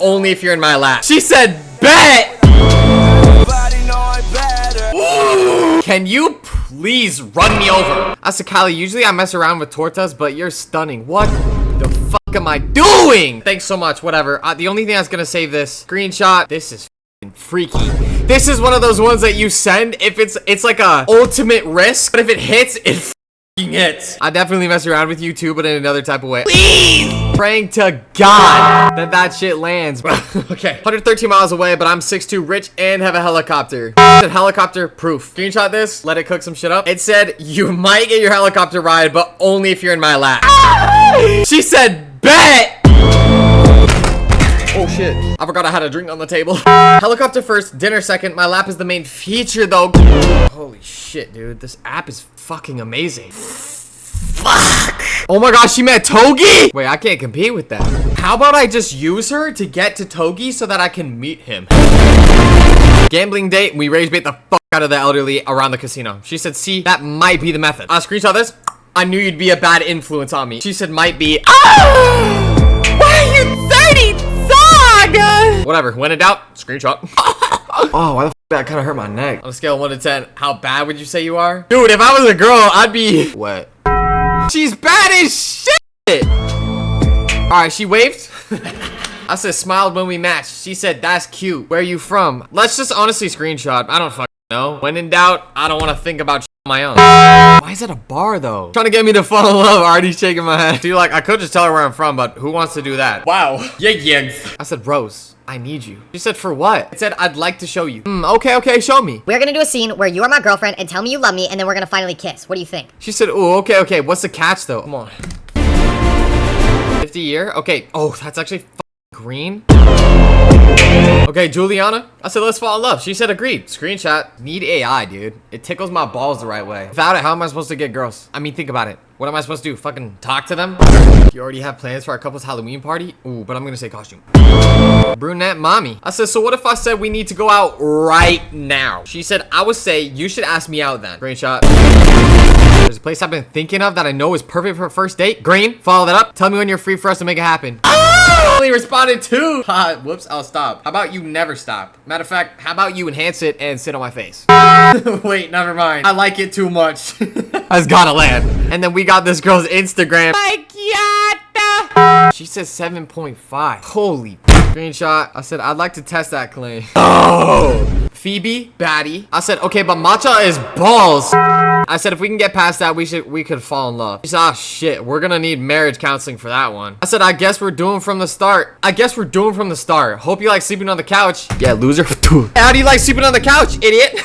only if you're in my lap. She said, bet. Ooh. Can you please run me over? I said, Kylie, usually I mess around with tortas, but you're stunning. What the fuck am I doing? Thanks so much, whatever. The only thing that's gonna save this screenshot, this is freaky. This is one of those ones that you send if it's like a ultimate risk, but if it hits, it hits. I definitely mess around with you too, but in another type of way. Please! Praying to God that shit lands. Okay, 113 miles away, but I'm 6'2", rich, and have a helicopter. It said helicopter proof. Screenshot this, let it cook some shit up. It said, you might get your helicopter ride, but only if you're in my lap. She said, bet! Oh shit, I forgot I had a drink on the table. Helicopter first, dinner second. My lap is the main feature though. Holy shit, dude, this app is fucking amazing. Fuck. Oh my gosh, she met Togi? Wait, I can't compete with that. How about I just use her to get to Togi so that I can meet him? Gambling date, we rage bait the fuck out of the elderly around the casino. She said, see, that might be the method. I screenshot this. I knew you'd be a bad influence on me. She said, might be. Oh! Why are you 30? Whatever, when in doubt, screenshot. Oh, why the f that kind of hurt my neck? On a scale of 1 to 10, how bad would you say you are? Dude, if I was a girl, I'd be wet. She's bad as shit. Alright, she waved. I said smiled when we matched. She said, that's cute. Where are you from? Let's just honestly screenshot. I don't fucking know. When in doubt, I don't want to think about shit on my own. Why is it a bar though? Trying to get me to fall in love. Already shaking my head. Dude, like, I could just tell her where I'm from, but who wants to do that? Wow. Yeah. I said, Rose, I need you. She said, for what? I said, I'd like to show you. Okay, show me. We're gonna do a scene where you are my girlfriend and tell me you love me, and then we're gonna finally kiss. What do you think? She said, ooh, okay. What's the catch though? Come on. 50 year? Okay. Oh, that's actually green. Okay, Juliana. I said, let's fall in love. She said, agreed. Screenshot. Need AI, dude. It tickles my balls the right way. Without it, how am I supposed to get girls? I mean, think about it. What am I supposed to do? Fucking talk to them? You already have plans for our couple's Halloween party? Ooh, but I'm gonna say costume. Brunette mommy. I said, so what if I said we need to go out right now? She said, I would say you should ask me out then. Screenshot. There's a place I've been thinking of that I know is perfect for a first date. Green, follow that up. Tell me when you're free for us to make it happen. Oh! Only responded to. Whoops, I'll stop. How about you never stop? Matter of fact, how about you enhance it and sit on my face? Wait, never mind. I like it too much. That's gotta land. And then we got this girl's Instagram. She says 7.5. Holy screenshot. I said, I'd like to test that claim. Oh, Phoebe, baddie. I said, okay, but matcha is balls. I said, if we can get past that, we could fall in love. She said, ah, shit, we're gonna need marriage counseling for that one. I said, I guess we're doomed from the start. Hope you like sleeping on the couch. Yeah, loser. How do you like sleeping on the couch, idiot?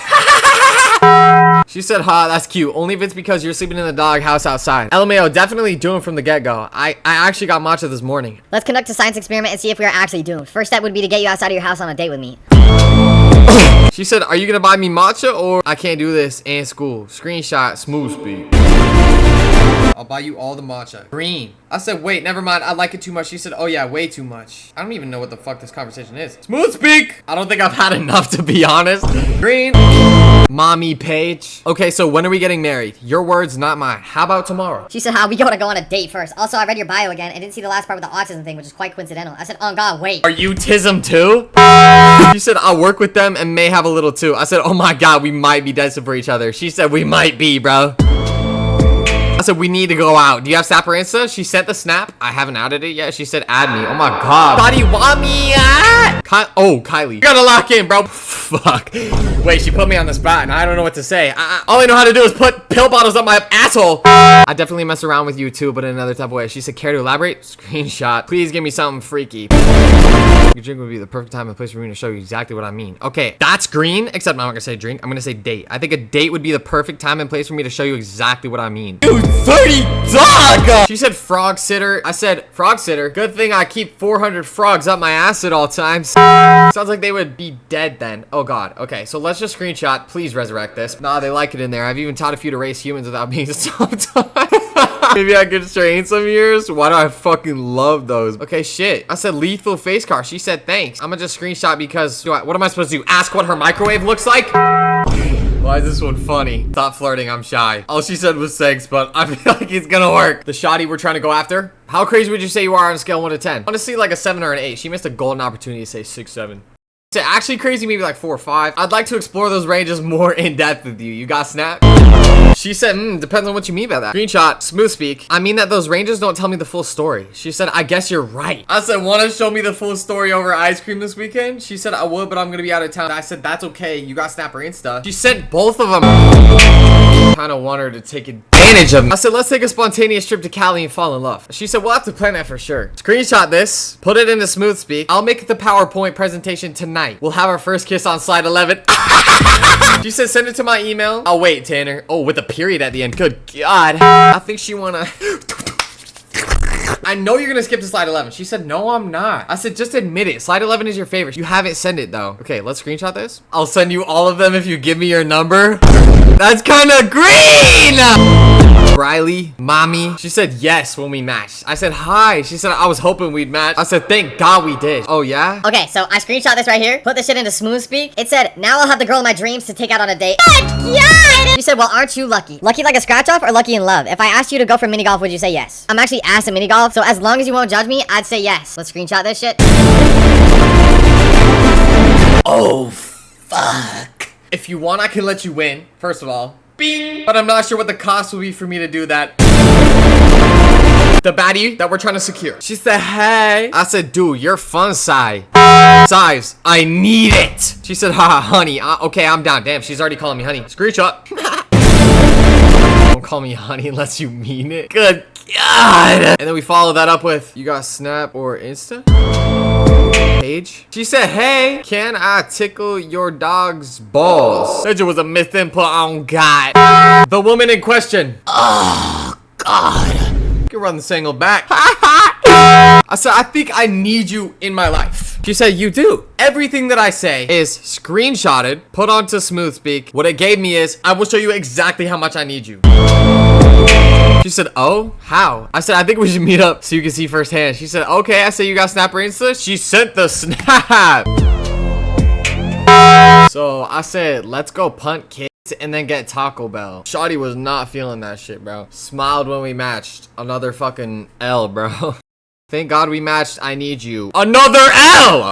She said, ha, that's cute. Only if it's because you're sleeping in the dog house outside. LMAO, definitely doomed from the get-go. I actually got matcha this morning. Let's conduct a science experiment and see if we are actually doomed. First step would be to get you outside of your house on a date with me. She said, are you gonna buy me matcha or I can't do this in school? Screenshot, smooth speed. I'll buy you all the matcha. Green. I said, wait, never mind. I like it too much. She said, oh yeah, way too much. I don't even know what the fuck this conversation is. Smooth speak. I don't think I've had enough, to be honest. Green. Mommy Paige. Okay, so when are we getting married? Your words, not mine. How about tomorrow? She said, we gotta go on a date first. Also, I read your bio again and didn't see the last part with the autism thing, which is quite coincidental. I said, oh god, wait. Are you tism too? She said, I'll work with them and may have a little too. I said, oh my god, we might be destined for each other. She said, we might be, bro. I said, we need to go out. Do you have Snap or Insta? She sent the snap. I haven't added it yet. She said, add me. Oh my god. How do you want me at? Kylie. You gotta lock in, bro. Fuck. Wait, she put me on the spot and I don't know what to say. All I know how to do is put pill bottles up my asshole. I definitely mess around with you too, but in another type of way. She said, care to elaborate? Screenshot. Please give me something freaky. Your drink would be the perfect time and place for me to show you exactly what I mean. Okay, that's green, except I'm not gonna say drink. I'm gonna say date. I think a date would be the perfect time and place for me to show you exactly what I mean. Dude, 30 dog! She said frog sitter. I said frog sitter. Good thing I keep 400 frogs up my ass at all times. Sounds like they would be dead then. Oh god. Okay, so let's just screenshot. Please resurrect this. Nah, they like it in there. I've even taught a few to raise humans without being stopped. Maybe I could train some years. Why do I fucking love those? Okay, shit. I said lethal face car. She said thanks. I'm gonna just screenshot because what am I supposed to do? Ask what her microwave looks like? Why is this one funny? Stop flirting, I'm shy. All she said was thanks, but I feel like it's gonna work. The shoddy we're trying to go after. How crazy would you say you are on a scale of 1 to 10? Honestly, like a 7 or an 8. She missed a golden opportunity to say 6, 7. So actually crazy, maybe like 4 or 5. I'd like to explore those ranges more in depth with you. You got snap? She said, depends on what you mean by that. Screenshot, smooth speak. I mean that those ranges don't tell me the full story. She said, I guess you're right. I said, want to show me the full story over ice cream this weekend? She said, I would, but I'm going to be out of town. I said, that's okay. You got snap her Insta. She sent both of them. Kind of want her to take advantage of me. I said, let's take a spontaneous trip to Cali and fall in love. She said, we'll have to plan that for sure. Screenshot this, put it into smooth speak. I'll make the PowerPoint presentation tonight. We'll have our first kiss on slide 11. She said, send it to my email. I'll wait, Tanner. Oh, with a period at the end. Good God. I think she wanna... I know you're gonna skip to slide 11. She said, no, I'm not. I said, just admit it. Slide 11 is your favorite. You haven't sent it though. Okay, let's screenshot this. I'll send you all of them if you give me your number. That's kind of green. Riley, mommy. She said yes when we matched. I said hi. She said I was hoping we'd match. I said thank God we did. Oh yeah? Okay, so I screenshot this right here. Put this shit into smooth speak. It said, now I'll have the girl of my dreams to take out on a date. She said, well, aren't you lucky? Lucky like a scratch off or lucky in love? If I asked you to go for mini golf, would you say yes? I'm actually asked at mini golf, so as long as you won't judge me, I'd say yes. Let's screenshot this shit. Oh, fuck. If you want, I can let you win, first of all. Bing! But I'm not sure what the cost will be for me to do that. The baddie that we're trying to secure. She said, hey. I said, dude, you're fun, Sai. Sives, I need it. She said, haha, honey. Okay, I'm down. Damn, she's already calling me honey. Screenshot. Don't call me honey unless you mean it. Good God. And then we follow that up with, you got Snap or Insta? Page. She said, hey, can I tickle your dog's balls? That was a myth input on God. The woman in question. Oh, God. You can run this angle back. I said, I think I need you in my life. She said, you do. Everything that I say is screenshotted, put onto smooth speak. What it gave me is, I will show you exactly how much I need you. She said, oh, how? I said, I think we should meet up so you can see firsthand. She said, okay. I said, you got Snap or Insta? She sent the snap. So I said, let's go punt kids and then get Taco Bell. Shawty was not feeling that shit, bro. Smiled when we matched. Another fucking L, bro. Thank God we matched. I need you. Another L!